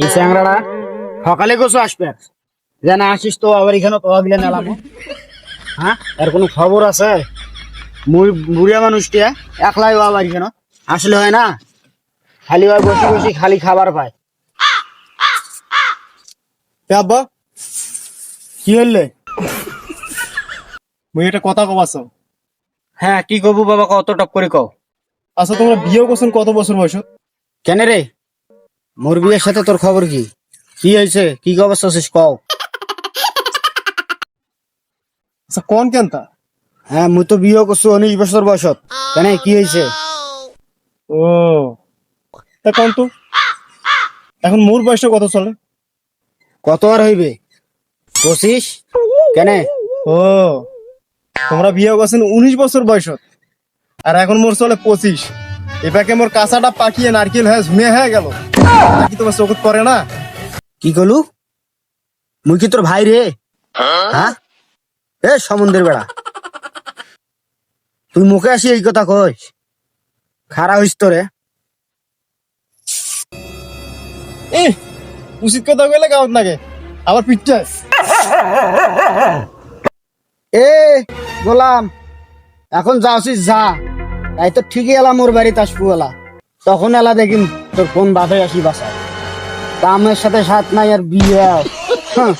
এই চ্যাংরাটা সকালে গোছো আসবে যে না আসিস তো আবার এখানে তো গিলে নেলাম। হ্যাঁ, এর কোনো খবর আছে? মুই বুড়িয়া মানুষটিয়া একলাই আবার কেন আসলে হয় না, খালি হয় বসে বসে খালি খাবার পায়। আব্বা কি হইলে? মুই একটা কথা কবাছ। হ্যাঁ, কি কবু বাবা, কত টপ করে কও। আচ্ছা তোমরা বিয়ে করছেন কত বছর বয়সত? কেন রে, মোর বিয়ের সাথে তোর খবর কি? কি হয়েছে, কি অবস্থা আছিস কও। আচ্ছা কোন কেন তা? হ্যাঁ, মুই তো বিয়ে করছি 19 বছর বয়সত। কেন, কি হয়েছে? ও তা কোন তো এখন মোর বয়সটা কত চলে? কত আর হইবে? 25। কেন? ও তোমরা বিয়ে করছেন 19 বছর বয়সত, আর এখন মোর চলে 25। এবাকে মোর কাঁচাটা পাকিয়ে নারকেল হয়ে ঝুমে হয়ে গেল, কি তোমার চোখত করে না? কি কলু? মুই কি তোর ভাই রে? হ্যাঁ, এ সমুদ্রের বেড়া, তুই মুখে আসি এই কথা কইস? খারা হইস তোরে। এ উচিত কথা কইলে গাওত নাগে আবার পিঠটা। এ গোলাম, এখন যাওছিস যা, তাই তো ঠিকই এলাম মোর বাড়িতে আসবো এলা, তখন এলা দেখিন তোর কোন বাধে আসি বাসায়। দামের সাথে সাথ নাই আর বিয়ে। হ্যাঁ।